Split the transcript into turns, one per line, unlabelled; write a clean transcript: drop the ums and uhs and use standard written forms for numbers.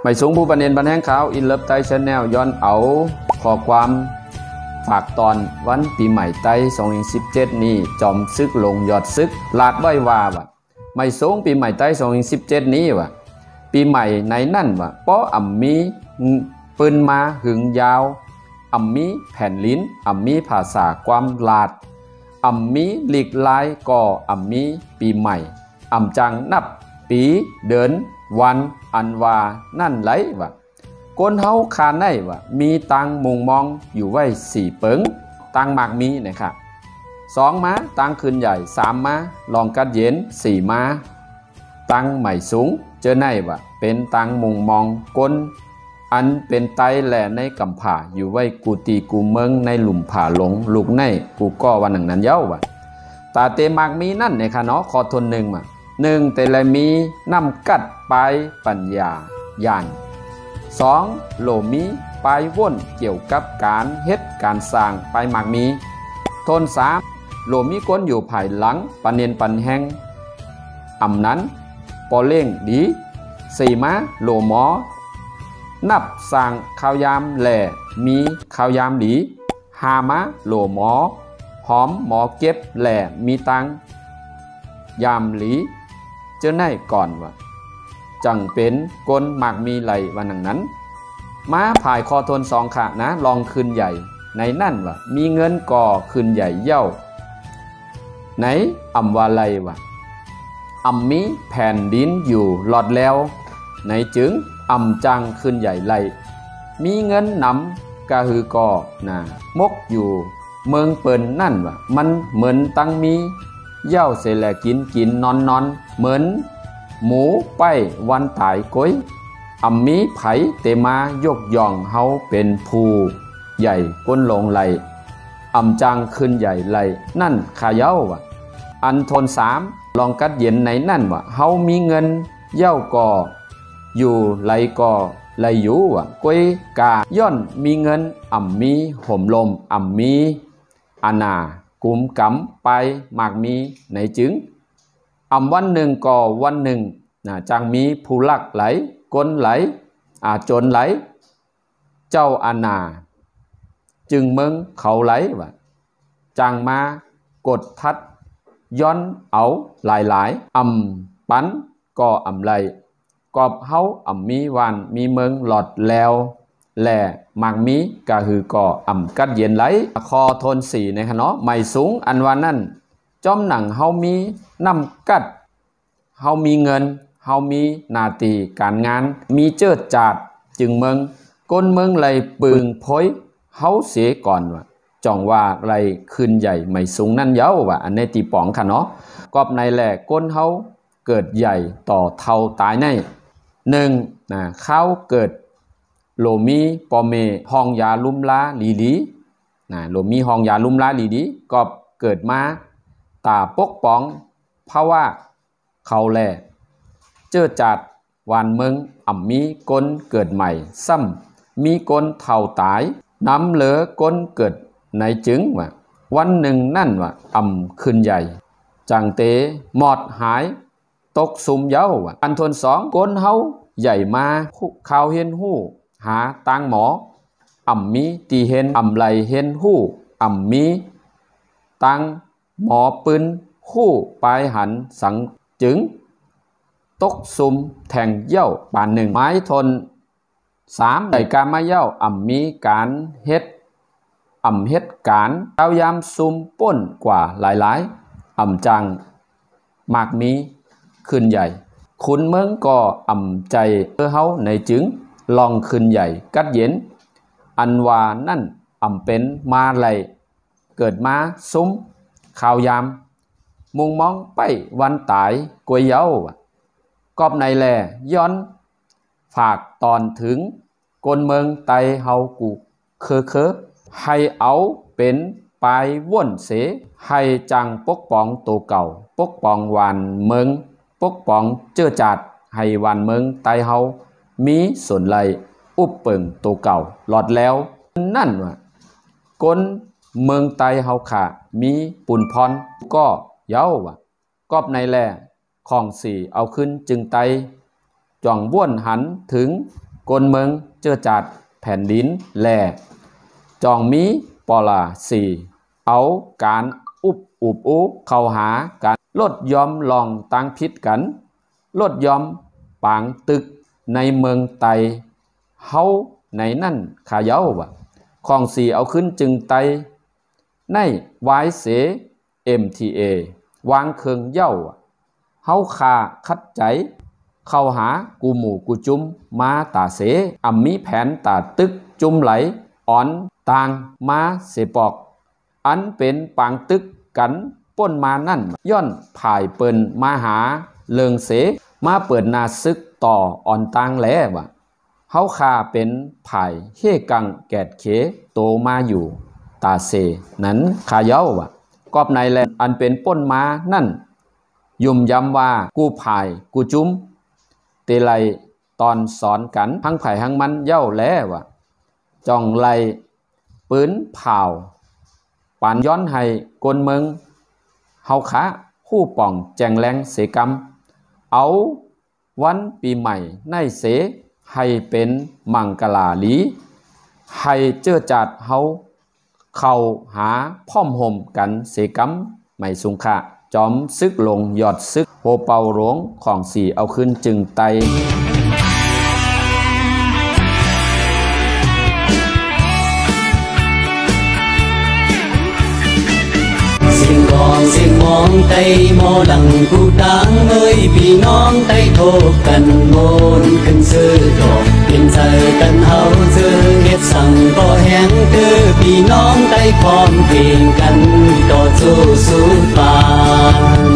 ไม่สูงผู้ประเด็นบันแห้งขาวอินเลิฟไตชแนลย้อนเอาขอความฝากตอนวันปีใหม่ไต้2017นี้จอมซึกลงยอดซึกลาดไว้ว่าไม่สูงปีใหม่ไต้2017นี้ปีใหม่ในนั่นป้ออ่ำมีปืนมาหึงยาวอ่ำมีแผ่นลิ้นอ่ำมีภาษาความลาดอ่ำมีหลีกลายก่ออ่ำมีปีใหม่อ่ำจังนับปีเดินวันอันว่านั่นไหลก้นเฮาคาในมีตังมุงมองอยู่ไว้4เปิงตังหมากมีนะครับ2ม้าตังคืนใหญ่3ม้าลองกัดเย็น4ม้าตังใหม่สูงเจอในเป็นตังมุงมองก้นอันเป็นไตแหล่ในกำผ่าอยู่ไว้กูตีกูเมืองในหลุมผ่าหลงลูกในกูก็วันหนึ่งนั้นเย้าตาเตมากมีนั่นเนี่ยค่ะเนาะขอทนหนึ่งแต่ละมีน้ำกัดปลายปัญญาย่าน2โหลมีปลายว่นเกี่ยวกับการเฮ็ดการสร้างปลายหมากมีทน3โหลมีก้นอยู่ภายหลังปันเนียนปันแห้งอ่ำนั้นปอเล่งดี4ม้าโหลหมอนับสร้างข้าวยามแหล่มีข้าวยามดี5ม้าโหลหมอหอมหมอเก็บแหล่มีตังยามหลีเจอในก่อนจังเป็นก้นหมากมีไหลวันนั้นม้าผายคอทน2ขานะลองคืนใหญ่ในนั่นมีเงินก่อคืนใหญ่เย้าไหนอ่ำว่าไหลอ่ำมีแผ่นดินอยู่หลอดแล้วในจึงอ่ำจังคืนใหญ่ไหลมีเงินนำกะฮือก่อมกอยู่เมืองเปิ่นนั่นมันเหมือนตังมีเย้าเสแลกินนอนเหมือนหมูไปวันตายก้อยอ่ำมีไผเตมายกย่องเฮาเป็นผู้ใหญ่ก้นลงไหลอ่ำจังขึ้นใหญ่ไหลนั่นขาเย้าอันทน3ลองกัดเย็นในนั่นเฮามีเงินเย้าก่ออยู่ไหลก่อไหลอยู่ก้อยกาย่อนมีเงินอ่ำมีห่มลมอ่ำมีอาณากุมกำไปหมากมีในจึงอ่ำวันหนึ่งก่อวันหนึ่งจังมีผู้ลักไหลก้นไหลจนไหลเจ้าอาณาจึงเมืองเขาไหลจังมากดทัดย้อนเอาหลายอ่ำปันก่ออ่ำไหลกอบเฮาอ่ำมีวันมีเมืองหลอดแล้วแหล่หมากมีกะฮือก่ออ่ำกัดเย็นไหลคอทน4ในเนาะไม่สูงอันวันนั่นจอมหนังเฮามีน้ำกัดเฮามีเงินเฮามีนาตีการงานมีเจิดจาดจึงเมืองก้นเมืองไหลปึงพ้อยเฮาเสียก่อนจ่องว่าไหลคืนใหญ่ไม่สูงนั่นเย้าอันในตีป๋องค่ะเนาะกอบในแหล่ก้นเฮาเกิดใหญ่ต่อเท่าตายในข้าวเกิดโลมีปอเมห้องยาลุ่มล้าลีโลมีห้องยาลุ่มล้าลีก็เกิดมาตาปกป้องเพราะว่าเขาแลเจอจัดวานเมืองอ่ำมีก้นเกิดใหม่ซ้ำมีก้นเท่าตายน้ำเหลือก้นเกิดในจึงวันหนึ่งนั่นอ่ำขึ้นใหญ่จังเตหมอดหายตกซุมเย้าอันทน2ก้นเฮาใหญ่มาข่าวเห็นหู้หาตังหมออ่ำมีตีเห็นอ่ำไหลเห็นหู้อ่ำมีตังหมอปืนหู้ปลายหันสังจึงตกซุมแทงเย้าปานหนึ่งไม้ทน3ได้การมาเย้าอ่ำมีการเฮ็ดการเต้ายามซุมป้นกว่าหลายอ่ำจังหมากมีขึ้นใหญ่คุณเมืองก็อ่ำใจเฮาในจึงลองขึ้นใหญ่กัดเย็นอันว่านั่นอ่ำเป็นมาไหลเกิดมาซุ้มข่าวยามมุงมองไปวันตายกวยเย้ากอบในแลย้อนฝากตอนถึงกนเมืองไตเฮากูเคให้เอาเป็นปลายว่นเสให้จังปกป้องตัวเก่าปกป้องวันเมืองปกป้องเจือจัดให้วันเมืองไตเฮามีส่วนไหลอุบเปิงตัวเก่าหลอดแล้วนั่นก้นเมืองไตเฮาขามีปุ่นพรก็เย้ากอบในแลของ4เอาขึ้นจึงไตจ่องบ้วนหันถึง กลเมืองเจือจัดแผ่นดินแหล่จองมีปอลาสี่เอาการอุบเข้าหาการลดยอมลองตั้งพิษกันลดยอมปางตึกในเมืองไตเฮาในนั่นขาเย้าว่ะของสีเอาขึ้นจึงไตในวายเส MTA วางเคืองเย้าเฮาคาคัดใจเข้าหากูหมู่กูจุ้มมาตาเสอัมมีแผนตาตึกจุ้มไหลอ่อนต่างมาเสปอกอันเป็นปางตึกกันป้นมานั่นย่อนผ่ายเปินมาหาเลิงเสมาเปิดนาซึกต่ออ่อนต่างแหล้วว่ะเฮาคาเป็นผ่ายเฮกังแกดเขโตมาอยู่ตาเสนั้นขาเย้าว่ะกอบในแลอันเป็นป้นมานั่นยุ่มย้ำว่ากูผ่ายกูจุ้มเตไลตอนสอนกันทั้งไผ่ทั้งมันเย้าแล้วว่ะจ่องไลปืนเผาปานย้อนให้กลเมืองเฮาขาผู้ป่องแจงแรงเสกรรมเอาวันปีใหม่ในเสให้เป็นมังกลาลีให้เจือจัดเฮาเข้าหาพ่อมห่มกันเสกรรมไม่สุงขะจอมซึกลงยอดซึกโหเป่าหลวงของสีเอาขึ้นจึงไต
เสียงมองไตโมหลังกูดังเอ้ยพี่น้องไตโทกันโมนขึ้นซื้อดอกเป็นใจกันเฮาเจอเฮ็ดสั่งบ่แห้งเด้อพี่น้องไตพร้อมเพลงกันต่อสู้ปาน